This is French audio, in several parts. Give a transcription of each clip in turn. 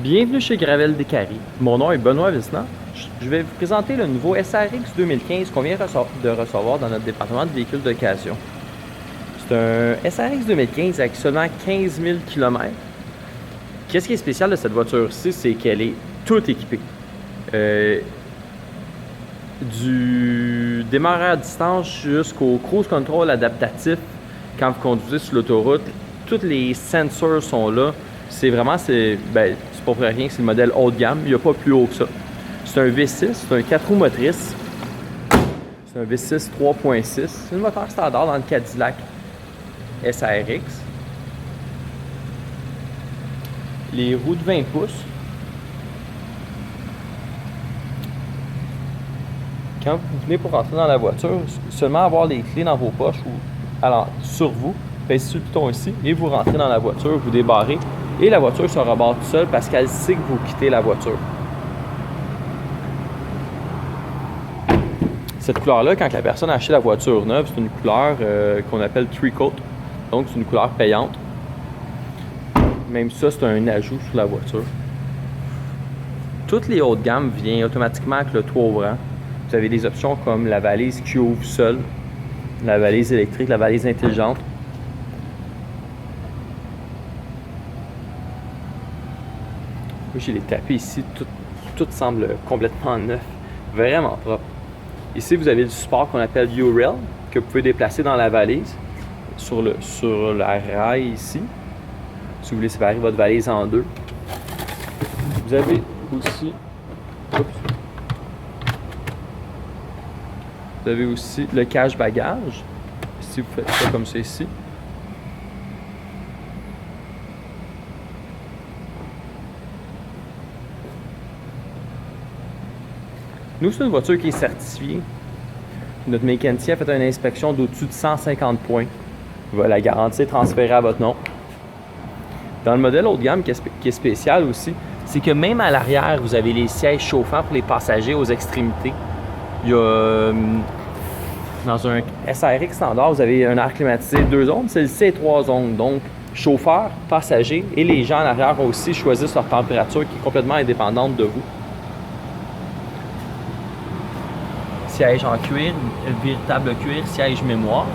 Bienvenue chez Gravel Décarie. Mon nom est Benoît Visnant. Je vais vous présenter le nouveau SRX 2015 qu'on vient de recevoir dans notre département de véhicules d'occasion. C'est un SRX 2015 avec seulement 15 000 km. Qu'est-ce qui est spécial de cette voiture-ci, c'est qu'elle est toute équipée. Du démarrage à distance jusqu'au cruise control adaptatif quand vous conduisez sur l'autoroute, tous les sensors sont là. C'est vraiment, c'est pas pour rien que c'est le modèle haut de gamme. Il n'y a pas plus haut que ça. C'est un V6, c'est un 4 roues motrices. C'est un V6 3.6. C'est une moteur standard dans le Cadillac SRX. Les roues de 20 pouces. Quand vous venez pour rentrer dans la voiture, seulement avoir les clés dans vos poches ou alors sur vous, pèsez sur le piton ici et vous rentrez dans la voiture, vous débarrez et la voiture se rebarre toute seule parce qu'elle sait que vous quittez la voiture. Cette couleur-là, quand la personne a acheté la voiture neuve, c'est une couleur qu'on appelle Three Coat, donc c'est une couleur payante. Même ça, c'est un ajout sur la voiture. Toutes les hauts de gamme viennent automatiquement avec le toit ouvrant. Vous avez des options comme la valise qui ouvre seule, la valise électrique, la valise intelligente. J'ai les tapis ici, tout semble complètement neuf, vraiment propre. Ici, vous avez le support qu'on appelle U-Rail, que vous pouvez déplacer dans la valise, sur la rail ici, si vous voulez séparer votre valise en deux. Vous avez aussi, vous avez aussi le cache-bagage, si vous faites ça comme ça ici. Nous, c'est une voiture qui est certifiée. Notre mécanicien a fait une inspection d'au-dessus de 150 points. Il va la garantie transférée à votre nom. Dans le modèle haut de gamme qui est spécial aussi, c'est que même à l'arrière, vous avez les sièges chauffants pour les passagers aux extrémités. Il y a, dans un SRX standard, vous avez un air climatisé 2 zones, celle-ci est 3 zones. Donc, chauffeur, passager et les gens en arrière ont aussi choisi leur température qui est complètement indépendante de vous. Siège en cuir, véritable cuir, siège mémoire.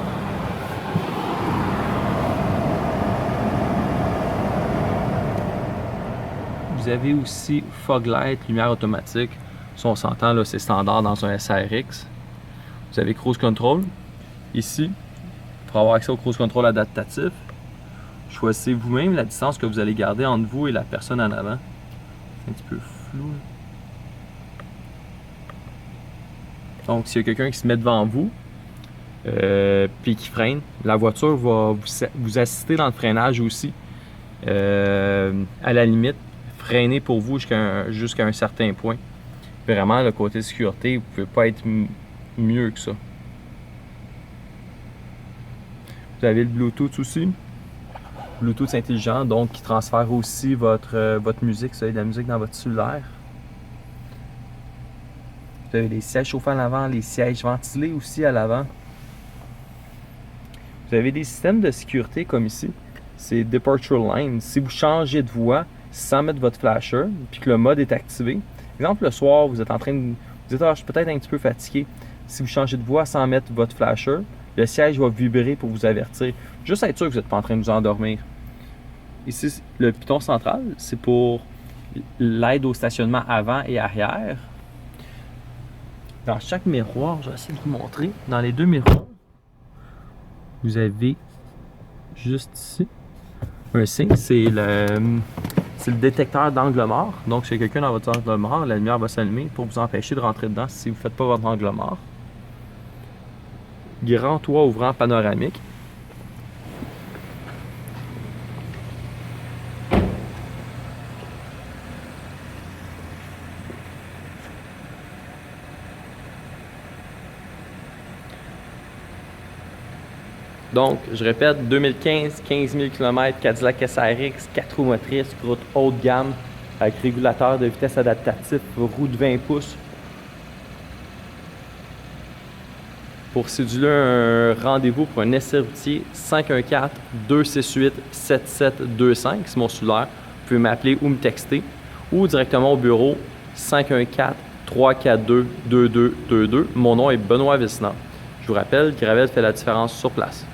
Vous avez aussi fog light, lumière automatique. Si on s'entend, là, c'est standard dans un SRX. Vous avez cruise control ici pour avoir accès au cruise control adaptatif. Choisissez vous-même la distance que vous allez garder entre vous et la personne en avant. C'est un petit peu flou. Donc, s'il y a quelqu'un qui se met devant vous puis qui freine, la voiture va vous assister dans le freinage aussi. À la limite, freiner pour vous jusqu'à un certain point. Vraiment, le côté sécurité, vous ne pouvez pas être mieux que ça. Vous avez le Bluetooth aussi. Bluetooth intelligent, donc qui transfère aussi votre musique. Vous avez de la musique dans votre cellulaire. Vous avez les sièges chauffants à l'avant, les sièges ventilés aussi à l'avant. Vous avez des systèmes de sécurité comme ici. C'est Departure Line. Si vous changez de voie sans mettre votre flasher, puis que le mode est activé, par exemple le soir, vous êtes peut-être un petit peu fatigué. Si vous changez de voie sans mettre votre flasher, le siège va vibrer pour vous avertir. Juste être sûr que vous n'êtes pas en train de vous endormir. Ici, le piton central, c'est pour l'aide au stationnement avant et arrière. Dans chaque miroir, je vais essayer de vous montrer. Dans les deux miroirs, vous avez juste ici un signe, c'est le détecteur d'angle mort. Donc, si il y a quelqu'un dans votre angle mort, la lumière va s'allumer pour vous empêcher de rentrer dedans si vous ne faites pas votre angle mort. Grand toit ouvrant panoramique. Donc, je répète, 2015, 15 000 km, Cadillac SRX, 4 roues motrices, route haut de gamme, avec régulateur de vitesse adaptatif, roue de 20 pouces. Pour céduler un rendez-vous pour un essai routier, 514-268-7725, c'est mon cellulaire. Vous pouvez m'appeler ou me texter. ou directement au bureau 514-342-2222. Mon nom est Benoît Vissnan. Je vous rappelle, Gravel fait la différence sur place.